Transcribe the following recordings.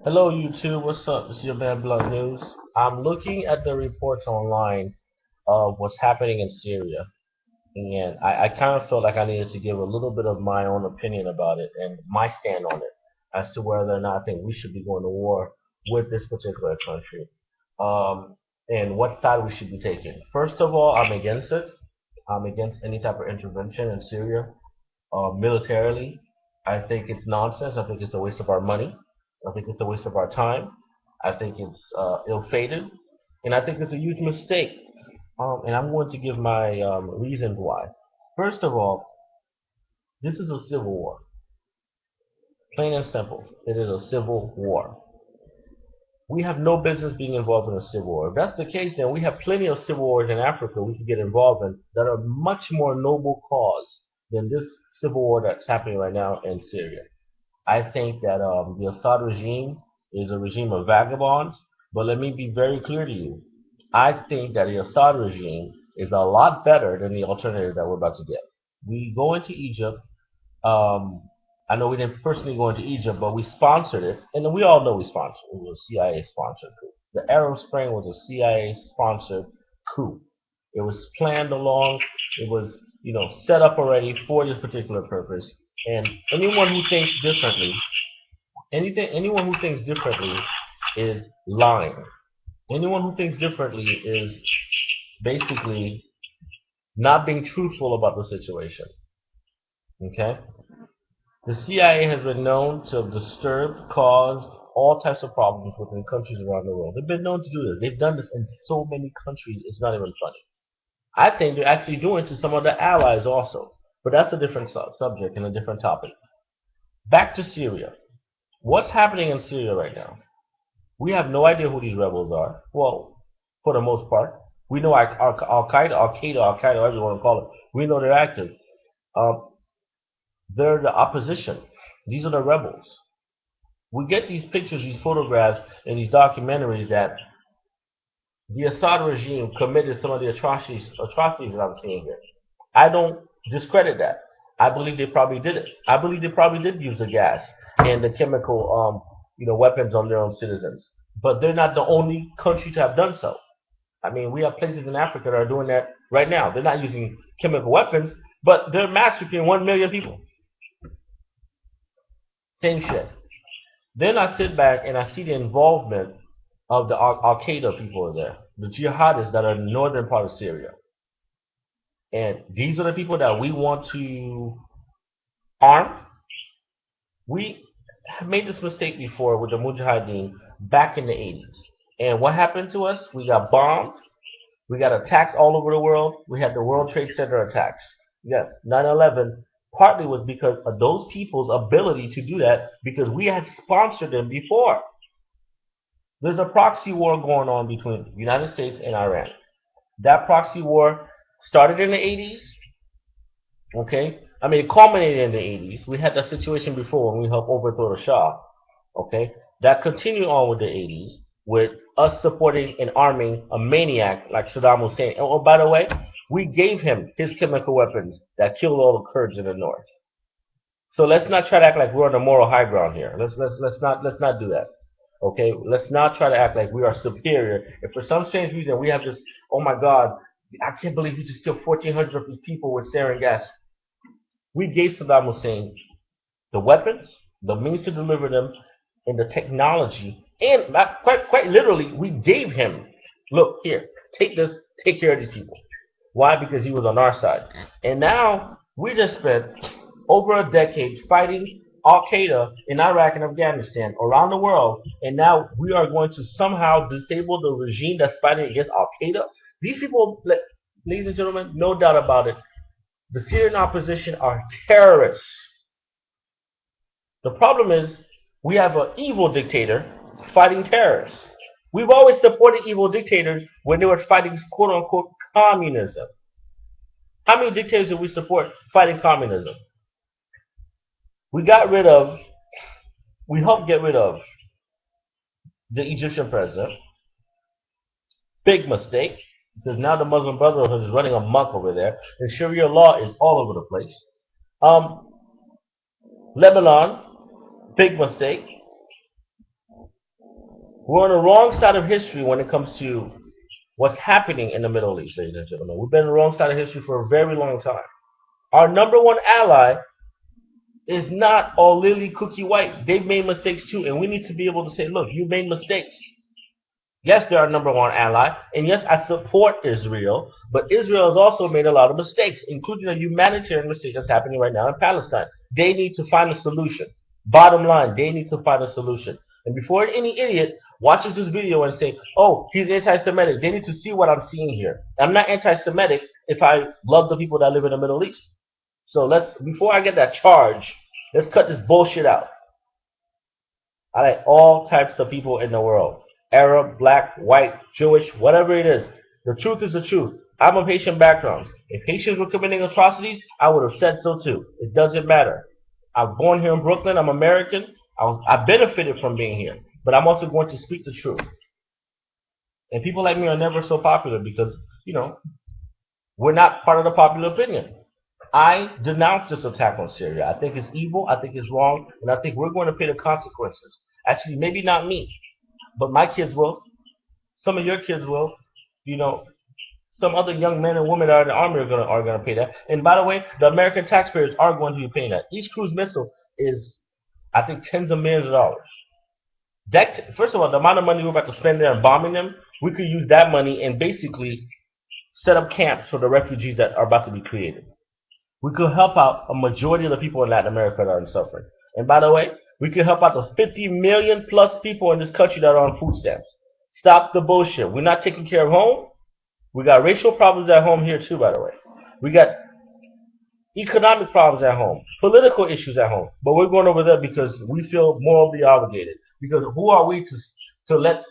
Hello YouTube, what's up? This is your man Blood News. I'm looking at the reports online of what's happening in Syria, and I kind of felt like I needed to give a little bit of my own opinion about it and my stand on it as to whether or not I think we should be going to war with this particular country, and what side we should be taking. First of all, I'm against it. I'm against any type of intervention in Syria militarily. I think it's nonsense. I think it's a waste of our money. I think it's a waste of our time. I think it's ill-fated, and I think it's a huge mistake. And I'm going to give my reasons why. First of all, this is a civil war. Plain and simple. It is a civil war. We have no business being involved in a civil war. If that's the case, then we have plenty of civil wars in Africa we could get involved in that are much more noble cause than this civil war that's happening right now in Syria. I think that the Assad regime is a regime of vagabonds, but let me be very clear to you. I think that the Assad regime is a lot better than the alternative that we're about to get. We go into Egypt. Um, I know we didn't personally go into Egypt, but we sponsored it, and we all know we sponsored it. It was a CIA-sponsored coup. The Arab Spring was a CIA-sponsored coup. It was planned along. It was, set up already for this particular purpose. And anyone who thinks differently is lying. Anyone who thinks differently is basically not being truthful about the situation. Okay? The CIA has been known to have disturbed, caused all types of problems within countries around the world. They've been known to do this. They've done this in so many countries, it's not even funny. I think they're actually doing it to some of their allies also. But that's a different subject and a different topic. Back to Syria. What's happening in Syria right now? We have no idea who these rebels are. Well, for the most part. We know Al-Qaeda, whatever you want to call it. We know they're active. Um, they're the opposition. These are the rebels. We get these pictures, these photographs, and these documentaries that the Assad regime committed some of the atrocities that I'm seeing here. I don't discredit that. I believe they probably did it. I believe they probably did use the gas and the chemical, weapons on their own citizens. But they're not the only country to have done so. I mean, we have places in Africa that are doing that right now. They're not using chemical weapons, but they're massacring 1 million people. Same shit. Then I sit back and I see the involvement of the al-Qaeda people there, the Jihadists that are in the northern part of Syria. And these are the people that we want to arm. We have made this mistake before with the Mujahideen back in the 80s. And what happened to us? We got bombed. We got attacks all over the world. We had the World Trade Center attacks. Yes, 9/11 partly was because of those people's ability to do that because we had sponsored them before. There's a proxy war going on between the United States and Iran. That proxy war started in the 80s. Okay? I mean, it culminated in the 80s. We had that situation before when we helped overthrow the Shah. Okay? That continued on with the 80s with us supporting and arming a maniac like Saddam Hussein. Oh, by the way, we gave him his chemical weapons that killed all the Kurds in the north. So let's not try to act like we're on the moral high ground here. Let's not do that. Okay, let's not try to act like we are superior. If for some strange reason we have this, oh my God, I can't believe we just killed 1,400 of these people with sarin gas. We gave Saddam Hussein the weapons, the means to deliver them, and the technology, and quite literally, we gave him, look here, take this, take care of these people. Why? Because he was on our side. And now we just spent over a decade fighting al-Qaeda in Iraq and Afghanistan around the world, and now we are going to somehow disable the regime that's fighting against al-Qaeda. These people, ladies and gentlemen, no doubt about it, the Syrian opposition are terrorists. The problem is we have an evil dictator fighting terrorists. We've always supported evil dictators when they were fighting quote-unquote communism. How many dictators did we support fighting communism? We helped get rid of the Egyptian president. Big mistake, because now the Muslim Brotherhood is running amok over there, and Sharia law is all over the place. Lebanon, big mistake. We're on the wrong side of history when it comes to what's happening in the Middle East, ladies and gentlemen. We've been on the wrong side of history for a very long time. Our number one ally is not all lily cookie white. They've made mistakes too, and we need to be able to say, look, you made mistakes. Yes, they're our number one ally, and yes, I support Israel, but Israel has also made a lot of mistakes, including a humanitarian mistake that's happening right now in Palestine. They need to find a solution. Bottom line, they need to find a solution. And before any idiot watches this video and say, oh, he's anti-Semitic, they need to see what I'm seeing here. I'm not anti-Semitic if I love the people that live in the Middle East. So before I get that charge, let's cut this bullshit out. I like all types of people in the world. Arab, black, white, Jewish, whatever it is. The truth is the truth. I'm of Haitian background. If Haitians were committing atrocities, I would have said so too. It doesn't matter. I'm born here in Brooklyn. I'm American. I benefited from being here. But I'm also going to speak the truth. And people like me are never so popular because, we're not part of the popular opinion. I denounce this attack on Syria. I think it's evil. I think it's wrong. And I think we're going to pay the consequences. Actually, maybe not me. But my kids will. Some of your kids will. Some other young men and women that are in the army are going to pay that. And by the way, the American taxpayers are going to be paying that. Each cruise missile is, I think, tens of millions of dollars. First of all, the amount of money we're about to spend there on bombing them, we could use that money and basically set up camps for the refugees that are about to be created. We could help out a majority of the people in Latin America that are suffering. And by the way, we can help out the 50 million plus people in this country that are on food stamps. Stop the bullshit. We're not taking care of home. We got racial problems at home here too, by the way. We got economic problems at home, political issues at home. But we're going over there because we feel morally obligated. Because who are we to let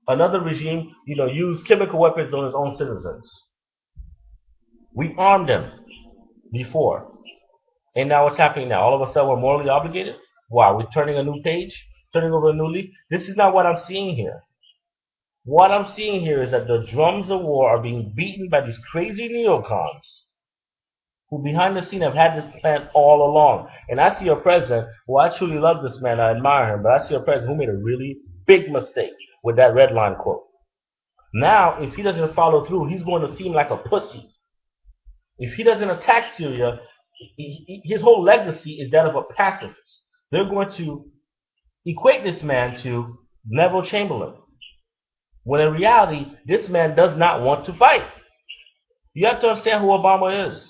another regime, use chemical weapons on its own citizens? We armed them before. And now what's happening now? All of a sudden we're morally obligated? Wow, we're turning a new page? Turning over a new leaf? This is not what I'm seeing here. What I'm seeing here is that the drums of war are being beaten by these crazy neocons who behind the scene have had this plan all along. And I see a president who I truly love this man, I admire him, but I see a president who made a really big mistake with that red line quote. Now, if he doesn't follow through, he's going to seem like a pussy. If he doesn't attack Syria, his whole legacy is that of a pacifist. They're going to equate this man to Neville Chamberlain, when in reality, this man does not want to fight. You have to understand who Obama is.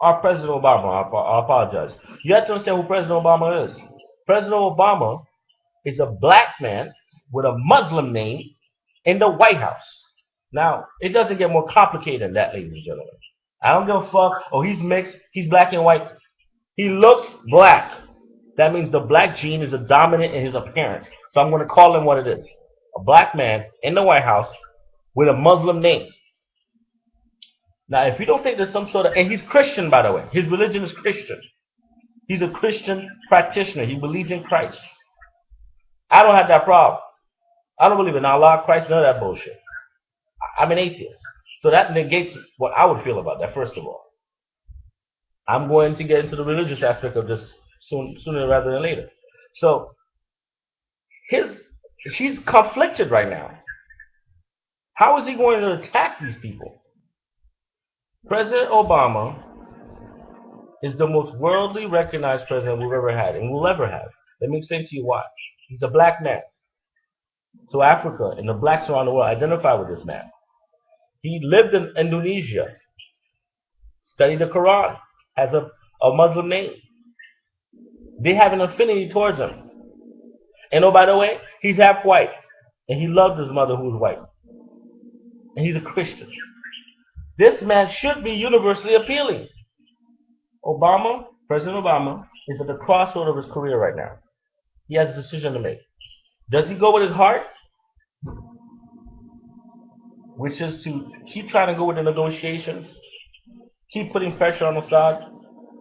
Our President Obama, I apologize. You have to understand who President Obama is. President Obama is a black man with a Muslim name in the White House. Now, it doesn't get more complicated than that, ladies and gentlemen. I don't give a fuck. Oh, he's mixed. He's black and white. He looks black. That means the black gene is dominant in his appearance. So I'm going to call him what it is. A black man in the White House with a Muslim name. Now, if you don't think there's some sort of... And he's Christian, by the way. His religion is Christian. He's a Christian practitioner. He believes in Christ. I don't have that problem. I don't believe in Allah, Christ, none of that bullshit. I'm an atheist. So that negates what I would feel about that, first of all. I'm going to get into the religious aspect of this sooner rather than later. So, she's conflicted right now. How is he going to attack these people? President Obama is the most worldly recognized president we've ever had and will ever have. Let me explain to you why. He's a black man. So Africa and the blacks around the world identify with this man. He lived in Indonesia, studied the Quran, has a Muslim name. They have an affinity towards him. And oh, by the way, he's half white. And he loved his mother who was white. And he's a Christian. This man should be universally appealing. President Obama, is at the crossroad of his career right now. He has a decision to make. Does he go with his heart? Which is to keep trying to go with the negotiations, keep putting pressure on Assad.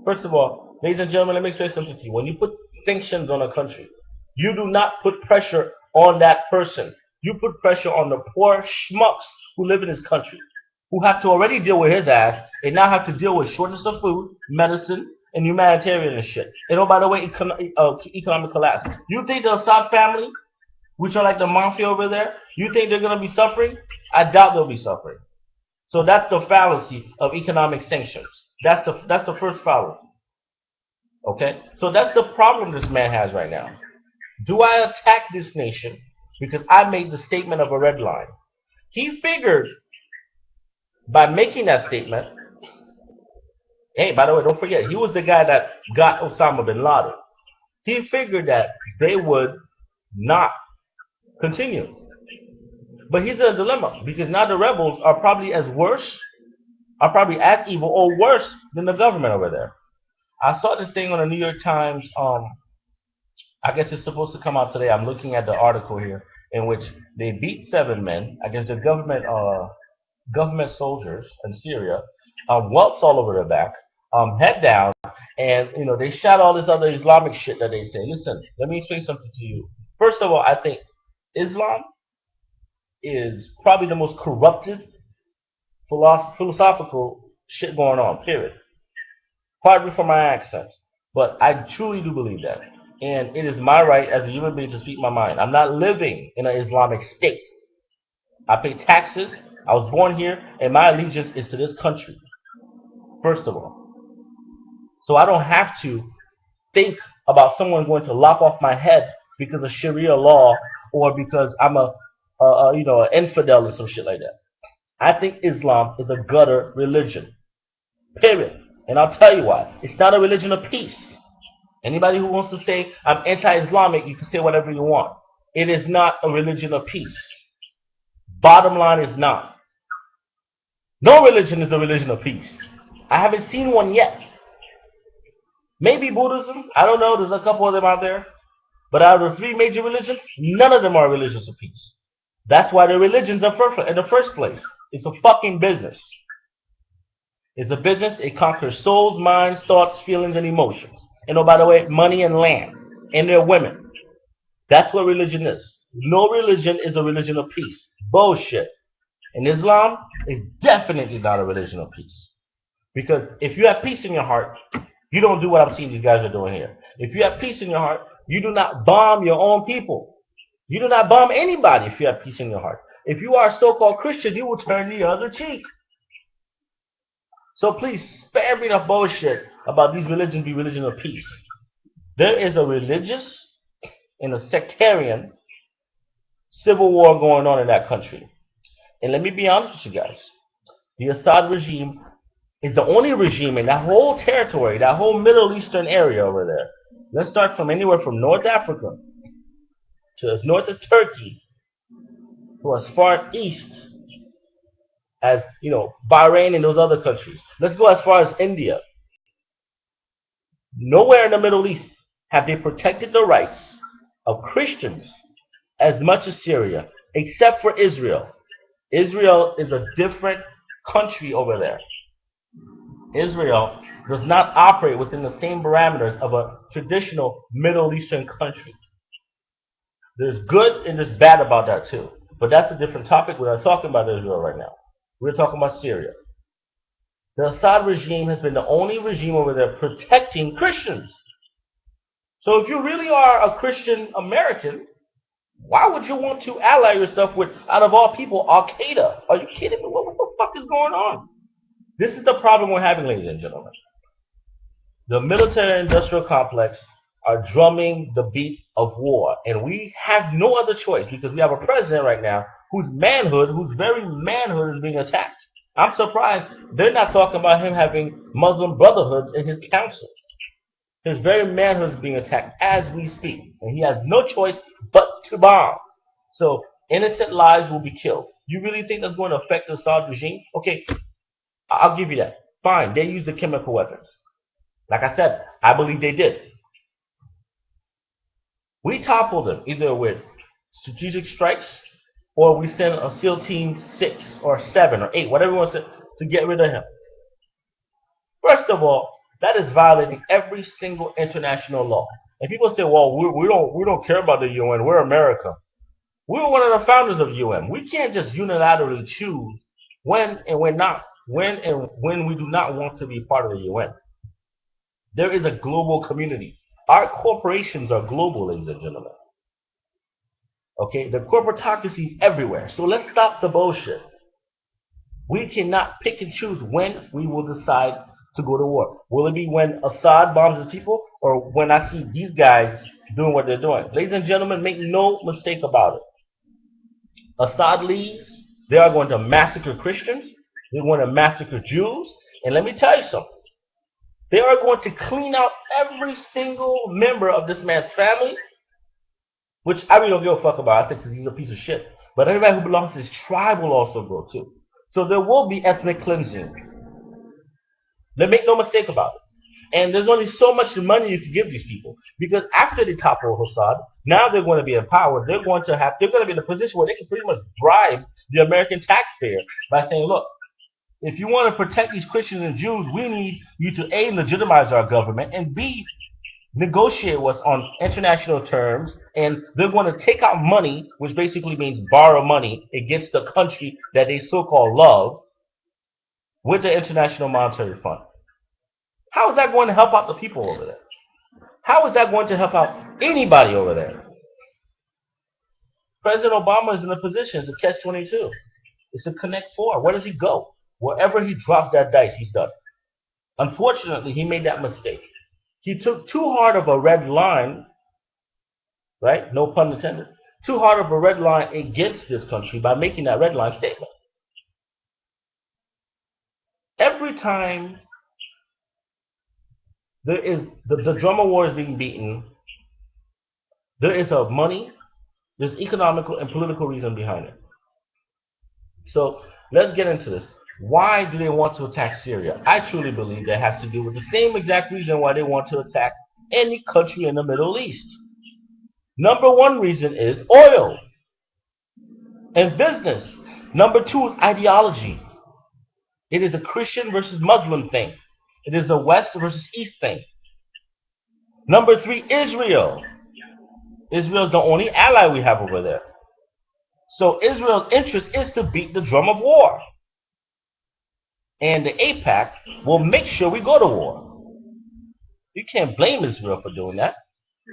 First of all, ladies and gentlemen, let me explain something to you. When you put sanctions on a country, you do not put pressure on that person. You put pressure on the poor schmucks who live in this country, who have to already deal with his ass, and now have to deal with shortness of food, medicine, and humanitarian and shit. And oh, by the way, economic collapse. You think the Assad family which are like the mafia over there, you think they're going to be suffering? I doubt they'll be suffering. So that's the fallacy of economic sanctions. That's the first fallacy. Okay? So that's the problem this man has right now. Do I attack this nation because I made the statement of a red line? He figured by making that statement, hey, by the way, don't forget, he was the guy that got Osama bin Laden. He figured that they would not continue. But he's in a dilemma because now the rebels are probably as evil or worse than the government over there. I saw this thing on the New York Times. I guess it's supposed to come out today. I'm looking at the article here in which they beat 7 men against the government soldiers in Syria, welts all over their back, head down, and they shot all this other Islamic shit that they say. Listen, let me say something to you. First of all, I think Islam is probably the most corrupted philosophical shit going on. Period. Pardon me for my accent, but I truly do believe that, and it is my right as a human being to speak my mind. I'm not living in an Islamic state. I pay taxes. I was born here, and my allegiance is to this country. First of all, so I don't have to think about someone going to lop off my head because of Sharia law or because I'm an infidel or some shit like that. I think Islam is a gutter religion. Period. And I'll tell you why. It's not a religion of peace. Anybody who wants to say I'm anti-Islamic, you can say whatever you want. It is not a religion of peace. Bottom line is not. No religion is a religion of peace. I haven't seen one yet. Maybe Buddhism. I don't know. There's a couple of them out there. But out of the 3 major religions, none of them are religions of peace. That's why the religions are perfect in the first place. It's a fucking business. It's a business. It conquers souls, minds, thoughts, feelings, and emotions. And oh, by the way, money and land. And their women. That's what religion is. No religion is a religion of peace. Bullshit. And Islam is definitely not a religion of peace. Because if you have peace in your heart, you don't do what I'm seeing these guys are doing here. If you have peace in your heart, you do not bomb your own people. You do not bomb anybody if you have peace in your heart. If you are a so-called Christian, you will turn the other cheek. So please spare me the bullshit about these religions be religion of peace. There is a religious and a sectarian civil war going on in that country. And let me be honest with you guys. The Assad regime is the only regime in that whole territory, that whole Middle Eastern area over there. Let's start from anywhere from North Africa to as north of Turkey to as far east as, Bahrain and those other countries. Let's go as far as India. Nowhere in the Middle East have they protected the rights of Christians as much as Syria, except for Israel. Israel is a different country over there. Israel does not operate within the same parameters of a traditional Middle Eastern country. There's good and there's bad about that too. But that's a different topic. We're not talking about Israel right now. We're talking about Syria. The Assad regime has been the only regime over there protecting Christians. So if you really are a Christian American, why would you want to ally yourself with, out of all people, al-Qaeda? Are you kidding me? What the fuck is going on? This is the problem we're having, ladies and gentlemen. The military-industrial complex are drumming the beats of war, and we have no other choice because we have a president right now whose very manhood is being attacked. I'm surprised they're not talking about him having Muslim brotherhoods in his council. His very manhood is being attacked as we speak, and he has no choice but to bomb. So innocent lives will be killed. You really think that's going to affect the Assad regime? Okay, I'll give you that. Fine, they use the chemical weapons. Like I said, I believe they did. We topple them either with strategic strikes or we send a SEAL Team 6 or 7 or 8, whatever we want to get rid of him. First of all, that is violating every single international law. And people say, well, we don't care about the UN. We're America. We were one of the founders of UN. We can't just unilaterally choose when and when not, when we do not want to be part of the UN. There is a global community. Our corporations are global, ladies and gentlemen. Okay, the corporatocracy is everywhere. So let's stop the bullshit. We cannot pick and choose when we will decide to go to war. Will it be when Assad bombs his people, or when I see these guys doing what they're doing? Ladies and gentlemen, make no mistake about it. Assad leaves, they are going to massacre Christians, they're going to massacre Jews, and let me tell you something. They are going to clean out every single member of this man's family, which I really don't give a fuck about, I think, because he's a piece of shit. But everybody who belongs to his tribe will also go too. So there will be ethnic cleansing. Make no mistake about it. And there's only so much money you can give these people. Because after they topple Assad, now they're going to be empowered. They're going to be in a position where they can pretty much bribe the American taxpayer by saying, look, if you want to protect these Christians and Jews, we need you to A, legitimize our government, and B, negotiate with us on international terms, and they're going to take out money, which basically means borrow money against the country that they so-called love, with the International Monetary Fund. How is that going to help out the people over there? How is that going to help out anybody over there? President Obama is in a position, it's a catch-22. It's a connect four. Where does he go? Wherever he drops that dice, he's done. Unfortunately, he made that mistake. He took too hard of a red line, right? No pun intended. Too hard of a red line against this country by making that red line statement. Every time there is the drummer war is being beaten, there is a money, there's economical and political reason behind it. So let's get into this. Why do they want to attack Syria? I truly believe that has to do with the same exact reason why they want to attack any country in the Middle East. Number one reason is oil and business. Number two is ideology. It is a Christian versus Muslim thing. It is a West versus East thing. Number three, Israel. Israel is the only ally we have over there. So Israel's interest is to beat the drum of war. And the AIPAC will make sure we go to war. You can't blame Israel for doing that.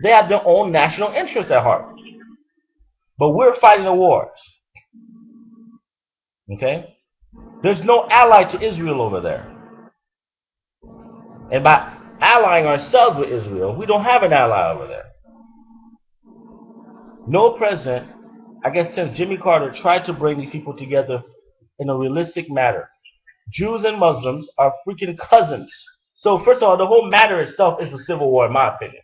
They have their own national interests at heart. But we're fighting the wars. Okay? There's no ally to Israel over there. And by allying ourselves with Israel, we don't have an ally over there. No president, I guess since Jimmy Carter, tried to bring these people together in a realistic manner. Jews and Muslims are freaking cousins. So first of all, the whole matter itself is a civil war, in my opinion.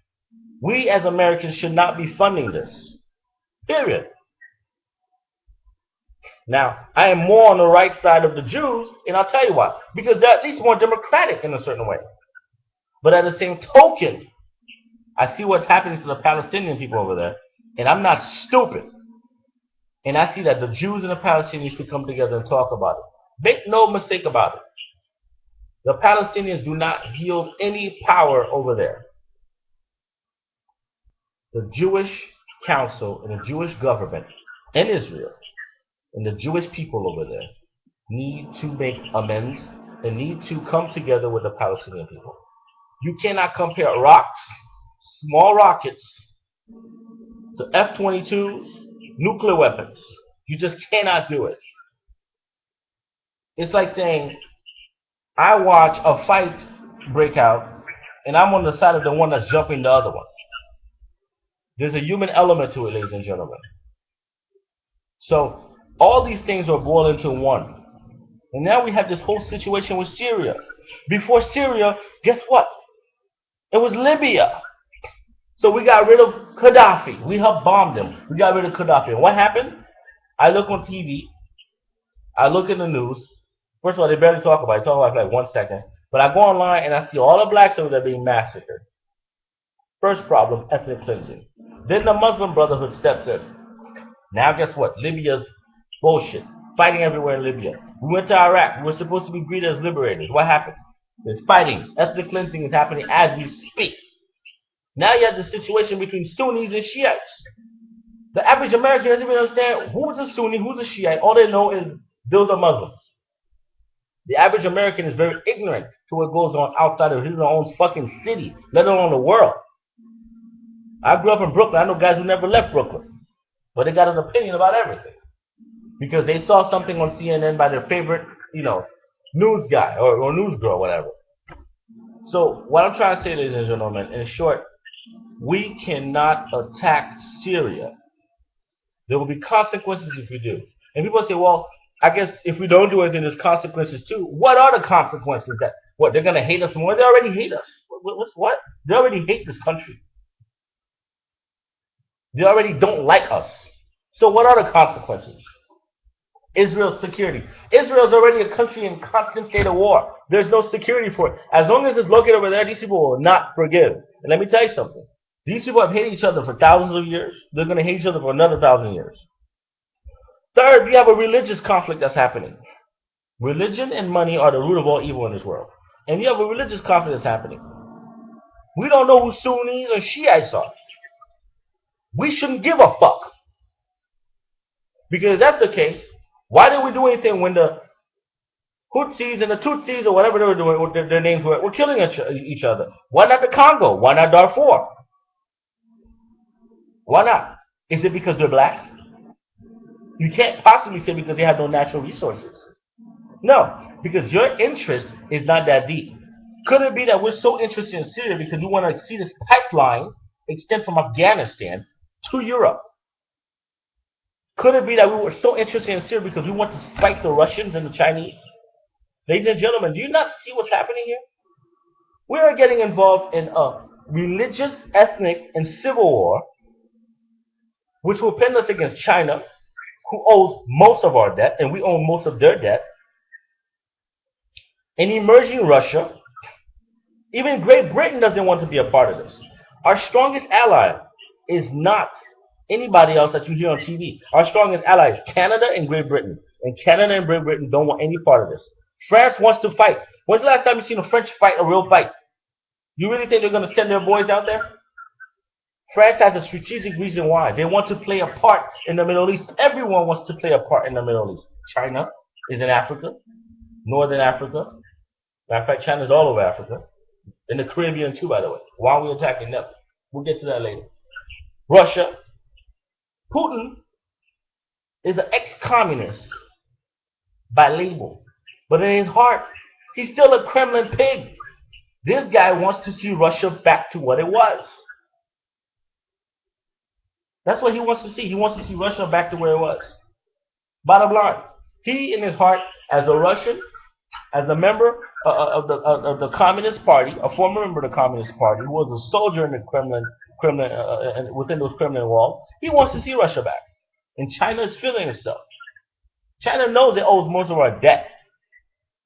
We as Americans should not be funding this. Period. Now, I am more on the right side of the Jews, and I'll tell you why. Because they're at least more democratic in a certain way. But at the same token, I see what's happening to the Palestinian people over there, and I'm not stupid. And I see that the Jews and the Palestinians should come together and talk about it. Make no mistake about it. The Palestinians do not wield any power over there. The Jewish council and the Jewish government in Israel and the Jewish people over there need to make amends and need to come together with the Palestinian people. You cannot compare rocks, small rockets, to F-22s, nuclear weapons. You just cannot do it. It's like saying, I watch a fight break out, and I'm on the side of the one that's jumping the other one. There's a human element to it, ladies and gentlemen. So, all these things are boiled into one. And now we have this whole situation with Syria. Before Syria, guess what? It was Libya. So we got rid of Gaddafi. We helped bomb them. We got rid of Gaddafi. And what happened? I look on TV. I look in the news. First of all, they barely talk about it. They talk about it for like 1 second. But I go online and I see all the blacks over there being massacred. First problem, ethnic cleansing. Then the Muslim Brotherhood steps in. Now guess what? Libya's bullshit. Fighting everywhere in Libya. We went to Iraq. We were supposed to be greeted as liberators. What happened? There's fighting. Ethnic cleansing is happening as we speak. Now you have the situation between Sunnis and Shiites. The average American doesn't even understand who's a Sunni, who's a Shiite. All they know is those are Muslims. The average American is very ignorant to what goes on outside of his own fucking city, let alone the world. I grew up in Brooklyn. I know guys who never left Brooklyn. but they got an opinion about everything because they saw something on CNN by their favorite, news guy or news girl, whatever. So what I'm trying to say, ladies and gentlemen, in short, we cannot attack Syria. There will be consequences if we do. And people say, well, I guess if we don't do anything, there's consequences too. What are the consequences? That what they're gonna hate us more? They already hate us. What? They already hate this country. They already don't like us. So what are the consequences? Israel's security. Israel's already a country in constant state of war. There's no security for it. As long as it's located over there, these people will not forgive. And let me tell you something. These people have hated each other for thousands of years. They're going to hate each other for another 1,000 years. Third, you have a religious conflict that's happening. Religion and money are the root of all evil in this world. And you have a religious conflict that's happening. We don't know who Sunnis or Shiites are. We shouldn't give a fuck. Because if that's the case, why didn't we do anything when the Hutsis and the Tutsis or whatever they were doing, what their names were killing each other? Why not the Congo? Why not Darfur? Why not? Is it because they're black? You can't possibly say because they have no natural resources. No, because your interest is not that deep. Could it be that we're so interested in Syria because we want to see this pipeline extend from Afghanistan to Europe? Could it be that we were so interested in Syria because we want to spite the Russians and the Chinese? Ladies and gentlemen, do you not see what's happening here? We are getting involved in a religious, ethnic, and civil war, which will pin us against China, who owes most of our debt, and we own most of their debt, an emerging Russia. Even Great Britain doesn't want to be a part of this. Our strongest ally is not anybody else that you hear on TV. Our strongest ally is Canada and Great Britain. And Canada and Great Britain don't want any part of this. France wants to fight. When's the last time you seen a French fight, a real fight? You really think they're going to send their boys out there? France has a strategic reason why. They want to play a part in the Middle East. Everyone wants to play a part in the Middle East. China is in Africa, Northern Africa. Matter of fact, China's all over Africa. In the Caribbean too, by the way. Why are we attacking them? We'll get to that later. Russia. Putin is an ex-communist by label. But in his heart, he's still a Kremlin pig. This guy wants to see Russia back to what it was. That's what he wants to see. He wants to see Russia back to where it was. Bottom line, he in his heart, as a Russian, as a member of the Communist Party, a former member of the Communist Party, who was a soldier in the Kremlin, within those Kremlin walls, he wants to see Russia back. And China is feeling itself. China knows it owes most of our debt.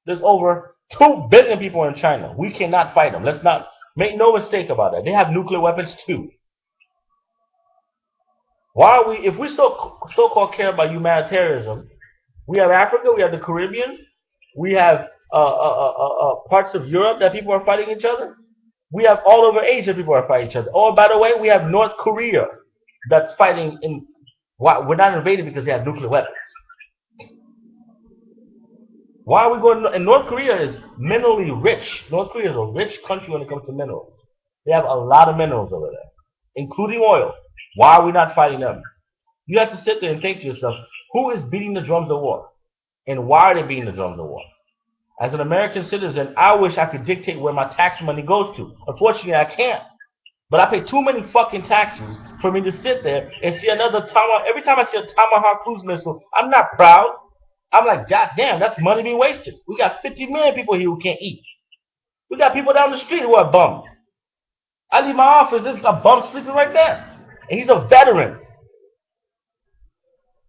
There's over 2 billion people in China. We cannot fight them. Let's not make no mistake about that. They have nuclear weapons too. Why are we, if we so-called care about humanitarianism, we have Africa, we have the Caribbean, we have parts of Europe that people are fighting each other. We have all over Asia people are fighting each other. Oh, by the way, we have North Korea that's fighting in. Why we're not invaded because they have nuclear weapons. Why are we going? And North Korea is minerally rich. North Korea is a rich country when it comes to minerals. They have a lot of minerals over there, including oil. Why are we not fighting them? You have to sit there and think to yourself, who is beating the drums of war? And why are they beating the drums of war? As an American citizen, I wish I could dictate where my tax money goes to. Unfortunately, I can't. But I pay too many fucking taxes for me to sit there and see another Tomahawk. Every time I see a Tomahawk cruise missile, I'm not proud. I'm like, God damn, that's money being wasted. We got 50 million people here who can't eat. We got people down the street who are bummed. I leave my office, there's a bum sleeping right there. And he's a veteran.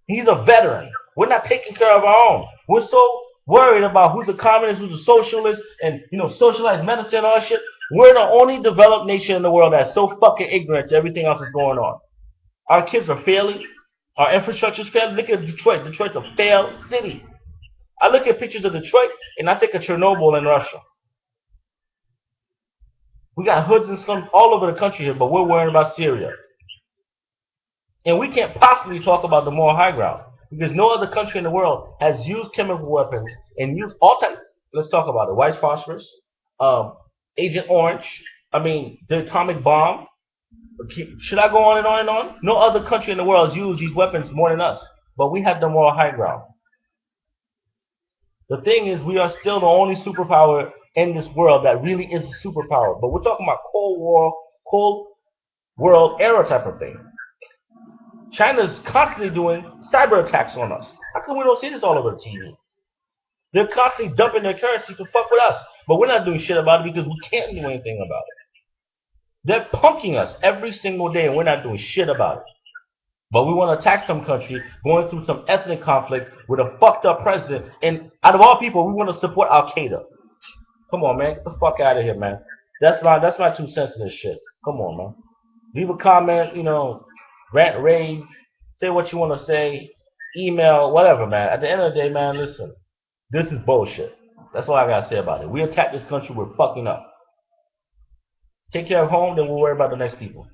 He's a veteran. We're not taking care of our own. We're so worried about who's a communist, who's a socialist, and socialized medicine and all that shit. We're the only developed nation in the world that's so fucking ignorant to everything else that's going on. Our kids are failing. Our infrastructure's failing. Look at Detroit. Detroit's a failed city. I look at pictures of Detroit and I think of Chernobyl in Russia. We got hoods and slums all over the country here, but we're worrying about Syria. And we can't possibly talk about the moral high ground because no other country in the world has used chemical weapons and used all types. Let's talk about it. White phosphorus, Agent Orange, the atomic bomb, Should I go on and on and on? No other country in the world has used these weapons more than us, but we have the moral high ground. The thing is, we are still the only superpower in this world that really is a superpower. But we're talking about Cold World era type of thing. China's constantly doing cyber attacks on us. How come we don't see this all over the TV? They're constantly dumping their currency to fuck with us, but we're not doing shit about it because we can't do anything about it. They're punking us every single day, and we're not doing shit about it. But we want to attack some country going through some ethnic conflict with a fucked up president, and out of all people, we want to support al-Qaeda. Come on, man. Get the fuck out of here, man. That's my 2 cents in this shit. Come on, man. Leave a comment, rant, rage, say what you want to say, email, whatever, man. At the end of the day, man, listen. This is bullshit. That's all I gotta say about it. We attack this country, we're fucking up. Take care of home, then we'll worry about the next people.